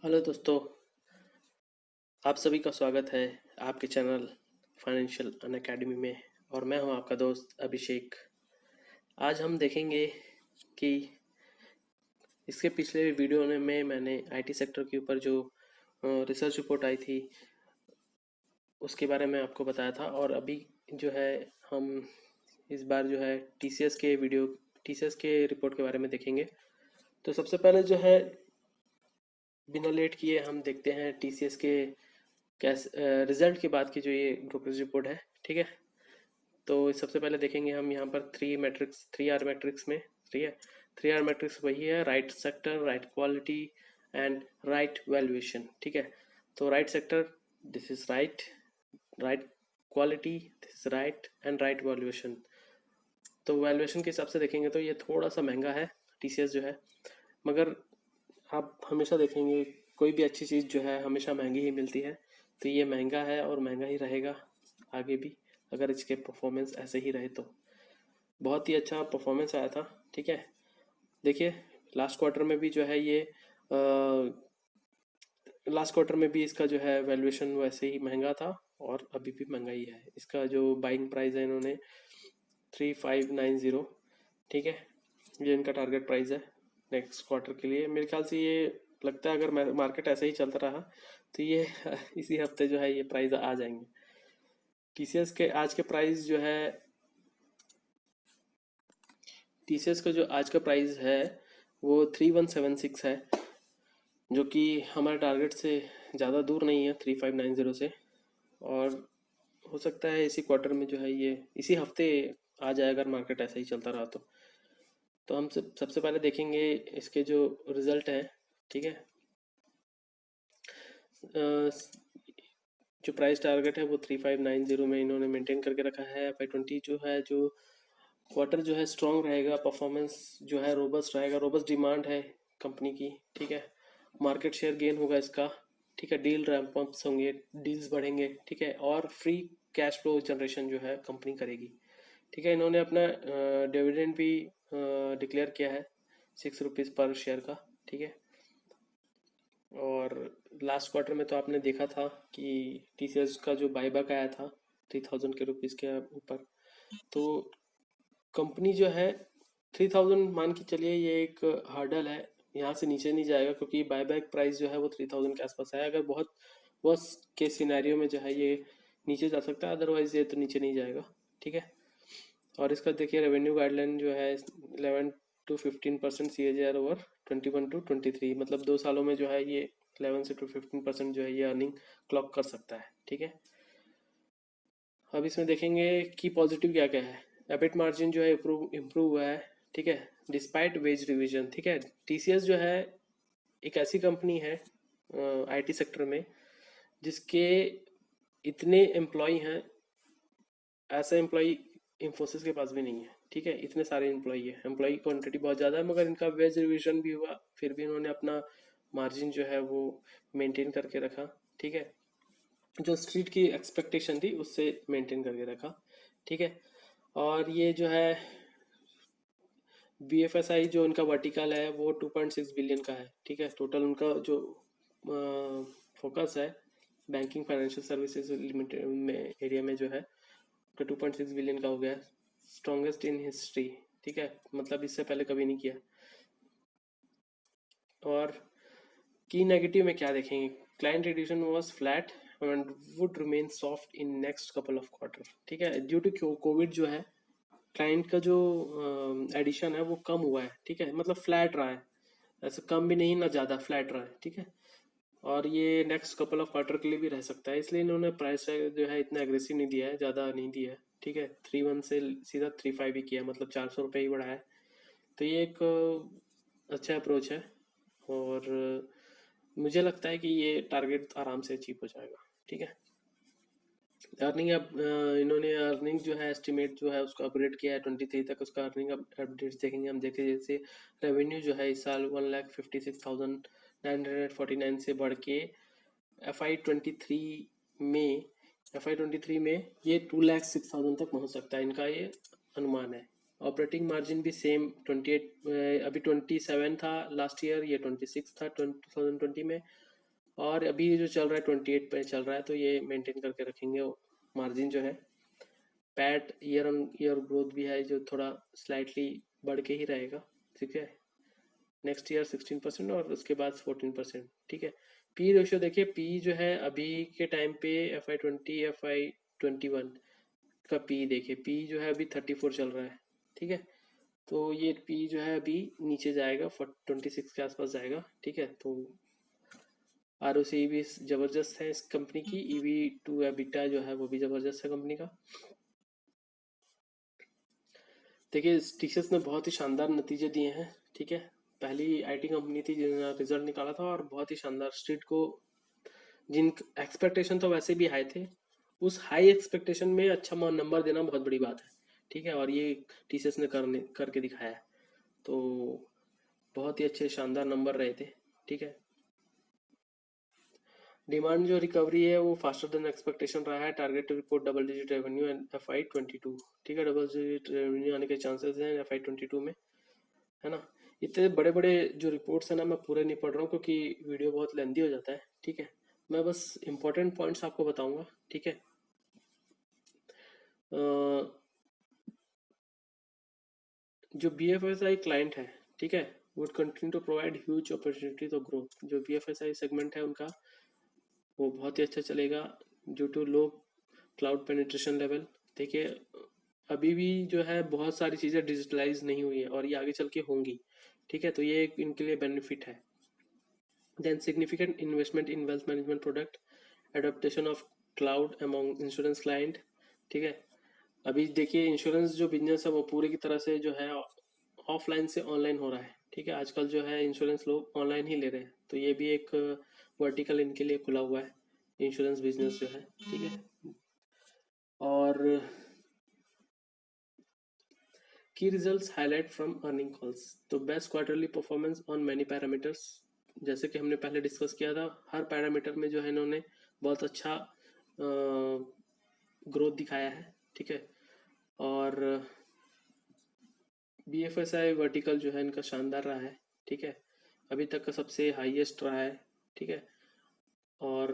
Hello दोस्तों, आप सभी का स्वागत है आपके चैनल फाइनेंशियल अनअकैडमी में। और मैं हूं आपका दोस्त अभिषेक। आज हम देखेंगे कि इसके पिछले वीडियो में मैंने आईटी सेक्टर के ऊपर जो रिसर्च रिपोर्ट आई थी उसके बारे में आपको बताया था। और अभी जो है हम इस बार जो है टीसीएस के रिपोर्ट के बारे में देखेंगे। तो सबसे पहले जो है बिना लेट किए हम देखते हैं टीसीएस के कैसे रिजल्ट की बात की जो ये ब्रोकरेज रिपोर्ट है। ठीक है, तो सबसे पहले देखेंगे हम यहाँ पर थ्री आर मैट्रिक्स में। ठीक है, थ्री आर मैट्रिक्स वही है, right sector, right quality and right valuation. ठीक है, तो right sector this is right, right quality this is right and right valuation. तो वैल्यूएशन के हिसाब से देखेंगे तो ये थोड़ा सा महंगा है टीसीएस जो है, मगर आप हमेशा देखेंगे कोई भी अच्छी चीज़ जो है हमेशा महंगी ही मिलती है। तो ये महंगा है और महंगा ही रहेगा आगे भी, अगर इसके परफॉर्मेंस ऐसे ही रहे तो। बहुत ही अच्छा परफॉर्मेंस आया था। ठीक है, देखिए लास्ट क्वार्टर में भी जो है ये लास्ट क्वार्टर में भी इसका जो है वैल्यूएशन वैसे ही महंगा था और अभी भी महंगा ही है। इसका जो बाइंग प्राइस है इन्होंने 3590। ठीक है, ये इनका टारगेट प्राइस है नेक्स्ट क्वार्टर के लिए। मेरे ख्याल से ये लगता है अगर मार्केट ऐसे ही चलता रहा तो ये इसी हफ्ते जो है ये प्राइस आ जाएंगे। टीसीएस के आज के प्राइस जो है, टीसीएस का जो आज का प्राइस है वो 3176 है, जो कि हमारे टारगेट से ज़्यादा दूर नहीं है 3590 से। और हो सकता है इसी क्वार्टर में जो है ये इसी हफ्ते आ जाए अगर मार्केट ऐसा ही चलता रहा तो हम सबसे पहले देखेंगे इसके जो रिजल्ट है। ठीक है, जो प्राइस टारगेट है वो 3590 में इन्होंने मेंटेन करके रखा है। FY20 जो है, जो क्वार्टर जो है स्ट्रॉन्ग रहेगा, परफॉर्मेंस जो है रोबस्ट रहेगा, रोबस्ट डिमांड है कंपनी की। ठीक है, मार्केट शेयर गेन होगा इसका। ठीक है, डील रैंप अप्स होंगे, डील्स बढ़ेंगे। ठीक है, और फ्री कैश फ्लो जनरेशन जो है कंपनी करेगी। ठीक है, इन्होंने अपना डिविडेंड भी डिक्लेयर किया है 6 रुपीज़ पर शेयर का। ठीक है, और लास्ट क्वार्टर में तो आपने देखा था कि टीसीएस का जो बाईबैक आया था 3000 के रुपीज़ के ऊपर। तो कंपनी जो है 3000 मान के चलिए, ये एक हर्डल है, यहाँ से नीचे नहीं जाएगा क्योंकि बायबैक प्राइस जो है वो 3000 के आसपास है। अगर बहुत वर्स्ट के सिनेरियो में जो है ये नीचे जा सकता है, अदरवाइज ये तो नीचे नहीं जाएगा। ठीक है, और इसका देखिए रेवेन्यू गाइडलाइन जो है 11 to 15% CAGR ओवर 21 to 23, मतलब 2 सालों में जो है ये 11 से to 15% जो है ये अर्निंग क्लॉक कर सकता है। ठीक है, अब इसमें देखेंगे कि पॉजिटिव क्या क्या है। एबिट मार्जिन जो है इम्प्रूव हुआ है। ठीक है, डिस्पाइट वेज रिविजन। ठीक है, टीसीएस जो है एक ऐसी कंपनी है आईटी सेक्टर में जिसके इतने एम्प्लॉय हैं, ऐसा एम्प्लॉय इंफोसिस के पास भी नहीं है। ठीक है, इतने सारे एम्प्लॉय है, एम्प्लॉय क्वांटिटी बहुत ज़्यादा है, मगर इनका वेज रिविजन भी हुआ, फिर भी इन्होंने अपना मार्जिन जो है वो मेंटेन करके रखा। ठीक है, जो स्ट्रीट की एक्सपेक्टेशन थी उससे मेंटेन करके रखा। ठीक है, और ये जो है BFSI जो उनका वर्टिकल है वो 2.6 बिलियन का है। ठीक है, टोटल उनका जो फोकस है बैंकिंग फाइनेंशियल सर्विसेज लिमिटेड में एरिया में जो है तो 2.6 बिलियन का हो गया, स्ट्रॉन्गेस्ट इन हिस्ट्री। ठीक है, मतलब इससे पहले कभी नहीं किया। और की नेगेटिव में क्या देखेंगे, client addition was flat and would remain soft in next couple of quarter. ठीक है, ड्यू टू कोविड जो है क्लाइंट का जो एडिशन है वो कम हुआ है। ठीक है, मतलब फ्लैट रहा है, ऐसे कम भी नहीं ना ज़्यादा, फ्लैट रहा है। ठीक है, और ये नेक्स्ट कपल ऑफ क्वार्टर के लिए भी रह सकता है, इसलिए इन्होंने प्राइस जो है इतना एग्रेसिव नहीं दिया है, ज़्यादा नहीं दिया है। ठीक है, 3.1 से सीधा 3.5 ही किया, मतलब 400 रुपये ही बढ़ाया है। तो ये एक अच्छा अप्रोच है और मुझे लगता है कि ये टारगेट आराम से अचीव हो जाएगा। ठीक है, अर्निंग अब इन्होंने अर्निंग जो है एस्टिमेट जो है उसको अपग्रेड किया है 23 तक, उसका अर्निंग अपडेट्स देखेंगे हम। देखें जैसे रेवेन्यू जो है इस साल 1,56,949 से बढ़ के FY23 में FY23 में ये 2,06,000 तक पहुंच सकता है, इनका ये अनुमान है। ऑपरेटिंग मार्जिन भी सेम 28, अभी 27 था लास्ट ईयर, ये 26 था 2020 में। और अभी जो चल रहा है 28 पे चल रहा है, तो ये मेंटेन करके रखेंगे। मार्जिन जो है, PAT year on year growth भी है जो थोड़ा स्लाइटली बढ़ के ही रहेगा, ठीक है। नेक्स्ट ईयर 16% और उसके बाद 14%, ठीक है। पी रेशियो देखिए, पी जो है अभी के टाइम पे FY20 FY21 का पी देखिए, पी जो है अभी 34 चल रहा है, ठीक है। तो ये पी जो है अभी नीचे जाएगा, 26 के आसपास जाएगा, ठीक है। तो ROCE भी जबरदस्त है इस कंपनी की, EV to EBITDA जो है वो भी जबरदस्त है कंपनी का। देखिए टीसीएस ने बहुत ही शानदार नतीजे दिए हैं, ठीक है। पहली IT कंपनी थी जिन्होंने रिजल्ट निकाला था, और बहुत ही शानदार, स्ट्रीट को जिन एक्सपेक्टेशन तो वैसे भी हाई थे, उस हाई एक्सपेक्टेशन में अच्छा नंबर देना बहुत बड़ी बात है, ठीक है। और ये टीसीएस ने करके दिखाया है, तो बहुत ही अच्छे शानदार नंबर रहे थे, ठीक है। डिमांड जो रिकवरी है वो फास्टर देन एक्सपेक्टेशन रहा है। Target to report double digit revenue and FY22, ठीक है। डबल डिजिट रेवेन्यू आने के चांसेस हैं FY22 में, है ना। इतने बड़े बड़े जो रिपोर्ट्स हैं ना, मैं पूरे नहीं पढ़ रहा हूँ क्योंकि वीडियो बहुत लेंदी हो जाता है, ठीक है। मैं बस इंपॉर्टेंट पॉइंट्स आपको बताऊंगा, ठीक है। जो BFSI क्लाइंट है, ठीक है, would continue to provide huge opportunity to grow. जो BFSI सेगमेंट है उनका वो बहुत ही अच्छा चलेगा due to low cloud penetration level. देखिए अभी भी जो है बहुत सारी चीज़ें डिजिटलाइज नहीं हुई है, और ये आगे चल के होंगी, ठीक है। तो ये एक इनके लिए बेनिफिट है। Then significant investment in wealth management product, adoption of cloud among insurance client, ठीक है। अभी देखिए इंश्योरेंस जो बिजनेस है वो पूरी की तरह से जो है ऑफलाइन से ऑनलाइन हो रहा है, ठीक है। आजकल जो है इंश्योरेंस लोग ऑनलाइन ही ले रहे हैं, तो ये भी एक वर्टिकल इनके लिए खुला हुआ है, इंश्योरेंस बिजनेस जो है, ठीक है। और की results highlight from earning calls, तो best quarterly performance on many parameters, जैसे कि हमने पहले डिस्कस किया था, हर पैरामीटर में जो है इन्होंने बहुत अच्छा ग्रोथ दिखाया है, ठीक है। और BFSI वर्टिकल जो है इनका शानदार रहा है, ठीक है। अभी तक का सबसे हाईएस्ट रहा है, ठीक है। और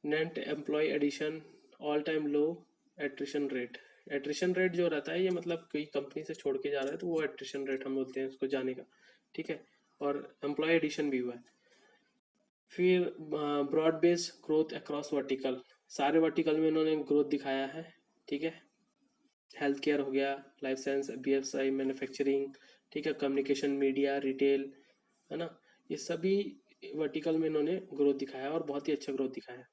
net employ addition all time low, attrition rate, attrition rate जो रहता है ये मतलब कोई कंपनी से छोड़ के जा रहा है तो वो एट्रिशन रेट हम बोलते हैं उसको जाने का, ठीक है। और एम्प्लॉय एडिशन भी हुआ है। फिर broad based growth across vertical, सारे वर्टिकल में इन्होंने ग्रोथ दिखाया है, ठीक है। हेल्थ केयर हो गया, लाइफ साइंस, BFSI, मैन्युफैक्चरिंग, ठीक है, कम्युनिकेशन, मीडिया, रिटेल, है ना। ये सभी वर्टिकल में इन्होंने ग्रोथ दिखाया और बहुत ही अच्छा ग्रोथ दिखाया।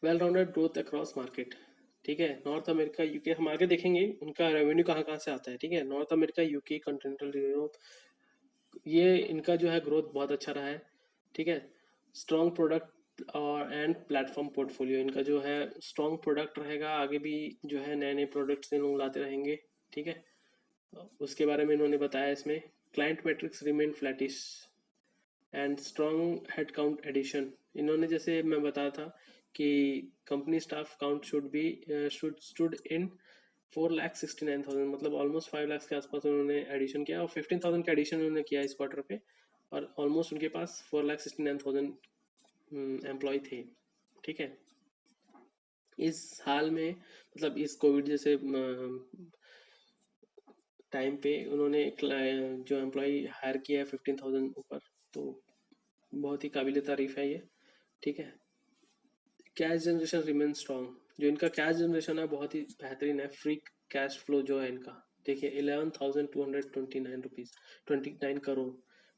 Well rounded growth across market, ठीक है। नॉर्थ अमेरिका, UK, हम आगे देखेंगे उनका रेवेन्यू कहाँ कहाँ से आता है, ठीक है। North America, UK, continental Europe, ये इनका जो है ग्रोथ बहुत अच्छा रहा है, ठीक है। स्ट्रॉन्ग प्रोडक्ट और एंड प्लेटफॉर्म पोर्टफोलियो, इनका जो है स्ट्रॉन्ग प्रोडक्ट रहेगा, आगे भी जो है नए नए प्रोडक्ट्स इन लोग लाते रहेंगे, ठीक है। उसके बारे में इन्होंने बताया इसमें। Client metrics remain flattish and strong head count addition, इन्होंने जैसे मैं बताया था कि company staff count should stood in 4,69,000, मतलब ऑलमोस्ट 5 लाख के आसपास उन्होंने एडिशन किया, और 15,000 का एडिशन उन्होंने किया इस क्वार्टर पे, और ऑलमोस्ट उनके पास 4,69,000 एम्प्लॉय थे, ठीक है। इस हाल में मतलब इस कोविड जैसे टाइम पे उन्होंने जो एम्प्लॉय हायर किया है 15,000 ऊपर, तो बहुत ही काबिल तारीफ है ये, ठीक है। कैश जनरेशन रिमेन स्ट्रॉन्ग, जो इनका कैश जनरेशन है बहुत ही बेहतरीन है। फ्री कैश फ्लो जो है इनका देखिए 11,229 rupees, 29 crore,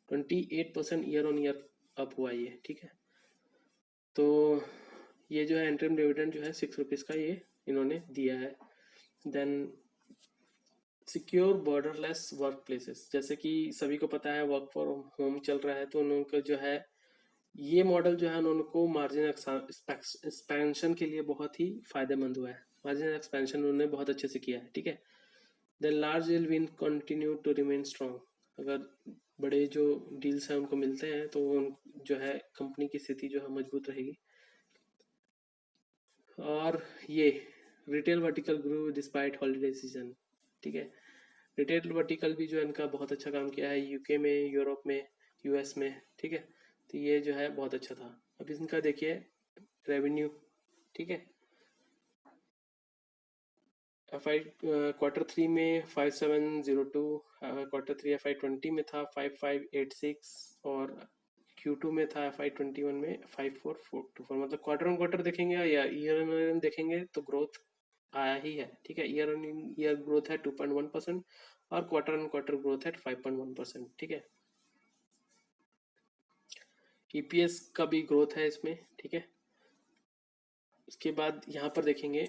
28% year on year up हुआ ये, ठीक है। तो ये जो है इंटरिम डिविडेंड जो है 6 रुपीज़ का ये इन्होंने दिया है। Then secure borderless work places, जैसे कि सभी को पता है वर्क फ्रॉम होम चल रहा है, तो उनका जो है ये मॉडल जो है उनको मार्जिन एक्सपेंशन के लिए बहुत ही फायदेमंद हुआ है। मार्जिन एक्सपेंशन उन्होंने बहुत अच्छे से किया है, ठीक है। Then large deal win continue to remain strong, अगर बड़े जो डील्स हैं उनको मिलते हैं तो जो है कंपनी की स्थिति जो है मजबूत रहेगी। और ये retail vertical grow despite holiday season, ठीक है। रिटेल वर्टिकल भी जो है इनका बहुत अच्छा काम किया है, UK में, यूरोप में, US में, ठीक है। तो ये जो है बहुत अच्छा था। अब इनका देखिए रेवेन्यू, ठीक है। FI Q3 में 5702, Q3 FI20 में था 5586, और Q2 में था FI21 में 5424। मतलब क्वार्टर ऑन क्वार्टर देखेंगे या ईयर ऑन ईयर देखेंगे तो ग्रोथ आया ही है, ठीक है। ईयर ऑन ईयर ग्रोथ है 2.1% और क्वार्टर ऑन क्वार्टर ग्रोथ है 5.1%, ठीक है। EPS का भी ग्रोथ है इसमें, ठीक है। उसके बाद यहाँ पर देखेंगे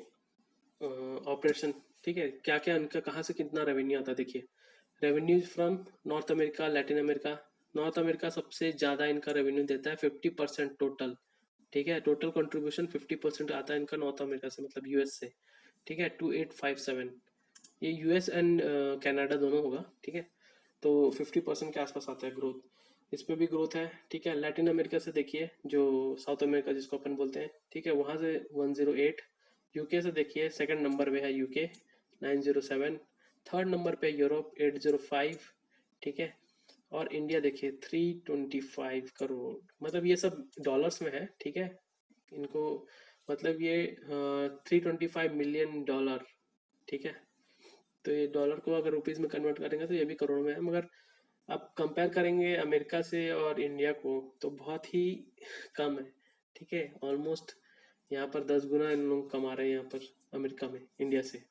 ऑपरेशन, ठीक है, क्या क्या उनका कहाँ से कितना रेवेन्यू आता है। देखिए revenues from north America, Latin America. North America सबसे ज़्यादा इनका रेवेन्यू देता है 50% टोटल, ठीक है। टोटल कंट्रीब्यूशन 50% आता है इनका नॉर्थ अमेरिका से, मतलब यूएस से, ठीक है। 2857, ये यूएस एंड कनाडा दोनों होगा, ठीक है। तो 50% के आसपास आता है ग्रोथ, इस पे भी ग्रोथ है, ठीक है। लैटिन अमेरिका से देखिए, जो साउथ अमेरिका जिसको अपन बोलते हैं, ठीक है, वहाँ से 108। यूके से देखिए सेकंड नंबर पे है यूके 907, थर्ड नंबर पे यूरोप 805, ठीक है। और इंडिया देखिए 325 करोड़, मतलब ये सब डॉलर्स में है, ठीक है। इनको मतलब ये 325 मिलियन डॉलर, ठीक है। तो ये डॉलर को अगर रुपीस में कन्वर्ट करेंगे तो ये भी करोड़ में है, मगर अब कंपेयर करेंगे अमेरिका से और इंडिया को तो बहुत ही कम है, ठीक है। ऑलमोस्ट यहाँ पर 10 गुना इन लोग कमा रहे हैं यहाँ पर अमेरिका में इंडिया से।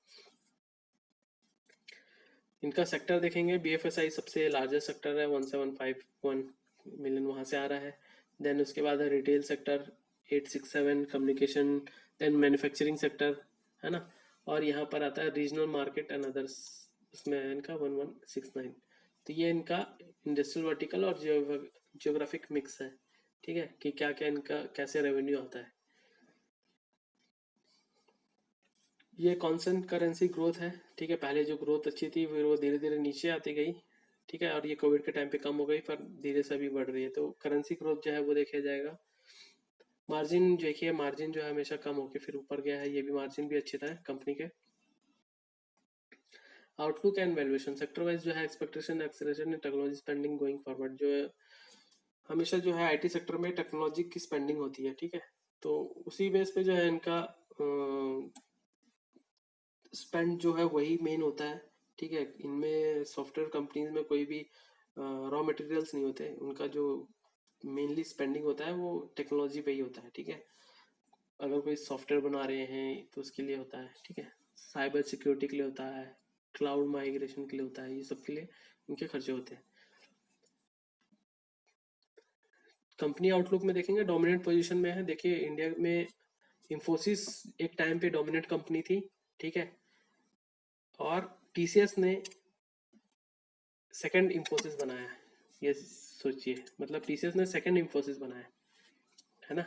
इनका सेक्टर देखेंगे, BFSI सबसे लार्जेस्ट सेक्टर है, 1751 मिलियन वहाँ से आ रहा है। देन उसके बाद है retail sector 867, communication, then manufacturing sector, है ना। और यहाँ पर आता है रीजनल मार्केट एंड अदर्स, इसमें है इनका 1169। तो ये इनका इंडस्ट्रियल वर्टिकल और जियोग्राफिक मिक्स है, ठीक है, कि क्या क्या इनका कैसे रेवेन्यू आता है। ये कांस्टेंट करेंसी ग्रोथ है, ठीक है। पहले जो ग्रोथ अच्छी थी फिर वो धीरे धीरे नीचे आती गई, ठीक है। और ये कोविड के टाइम पे कम हो गई, पर धीरे से अभी बढ़ रही है। तो करेंसी ग्रोथ जो है वो देखा जाएगा। मार्जिन देखिए, मार्जिन जो है हमेशा कम होकर फिर ऊपर गया है, ये भी मार्जिन भी अच्छे था कंपनी के। Outlook and valuation sector wise जो है, expectation acceleration in technology spending going forward, जो है हमेशा जो है IT सेक्टर में टेक्नोलॉजी की स्पेंडिंग होती है, ठीक है। तो उसी बेस पे जो है इनका स्पेंड जो है वही मेन होता है, ठीक है। इनमें सॉफ्टवेयर कंपनीज में कोई भी रॉ मटेरियल्स नहीं होते, उनका जो मेनली स्पेंडिंग होता है वो टेक्नोलॉजी पे ही होता है, ठीक है। अगर कोई सॉफ्टवेयर बना रहे हैं तो उसके लिए होता है, ठीक है। साइबर सिक्योरिटी के लिए होता है, क्लाउड माइग्रेशन के लिए होता है, ये सब के लिए इनके खर्चे होते हैं। कंपनी आउटलुक में देखेंगे, डोमिनेंट पोजीशन में है। देखिए इंडिया में इंफोसिस एक टाइम पे डोमिनेंट कंपनी थी, ठीक है। और TCS ने सेकंड इंफोसिस बनाया है, ये सोचिए, मतलब TCS ने सेकंड इंफोसिस बनाया है ना।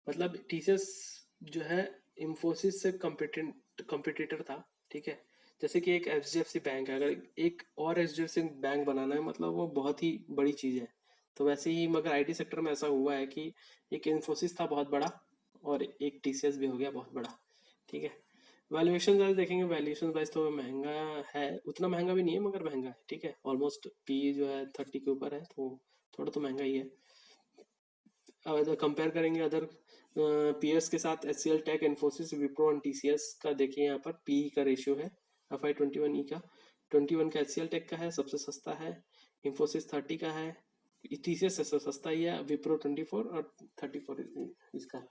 मतलब TCS जो है इंफोसिस से कंपिटिटर था, ठीक है। जैसे कि एक HDFC बैंक है, अगर एक और HDFC बैंक बनाना है मतलब वो बहुत ही बड़ी चीज़ है। तो वैसे ही मगर IT सेक्टर में ऐसा हुआ है कि एक इंफोसिस था बहुत बड़ा और एक TCS भी हो गया बहुत बड़ा, ठीक है। वैल्यूएशन वाइज देखेंगे, वैल्यूएशन वाइज तो महंगा है, उतना महंगा भी नहीं है मगर महंगा है, ठीक है। ऑलमोस्ट PE जो है 30 के ऊपर है, तो थोड़ा तो महंगा ही है। अगर कंपेयर करेंगे अदर पीएस के साथ, HCL tech, Infosys, Wipro and TCS का देखिए यहाँ पर PE का रेशियो है FI21 का 21 का HCL टेक का है, सबसे सस्ता है। इन्फोसिस 30 का है, TCS से सस्ता ही है, विप्रो 24 और 34 इसका।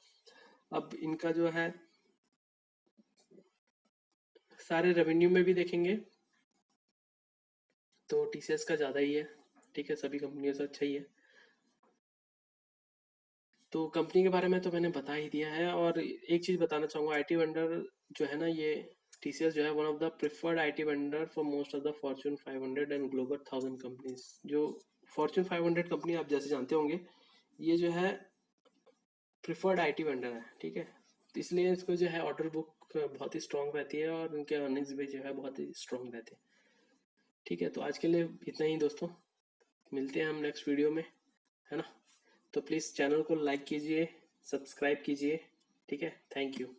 अब इनका जो है सारे रेवेन्यू में भी देखेंगे तो TCS का ज़्यादा ही है, ठीक है, सभी कंपनियों से अच्छा ही है। तो कंपनी के बारे में तो मैंने बता ही दिया है, और एक चीज़ बताना चाहूँगा, IT वेंडर जो है ना, ये TCS जो है one of the preferred IT vendor for most of the Fortune 500 and global 1000 companies. जो फॉर्च्यून 500 कंपनी आप जैसे जानते होंगे, ये जो है प्रेफर्ड IT वेंडर है, ठीक है। तो इसलिए इसको जो है ऑर्डर बुक बहुत ही स्ट्रांग रहती है और उनके अर्निंग्स भी जो है बहुत ही स्ट्रांग रहते हैं, ठीक है। तो आज के लिए इतना ही दोस्तों, मिलते हैं हम नेक्स्ट वीडियो में, है ना। तो प्लीज़ चैनल को लाइक कीजिए, सब्सक्राइब कीजिए, ठीक है। Thank you.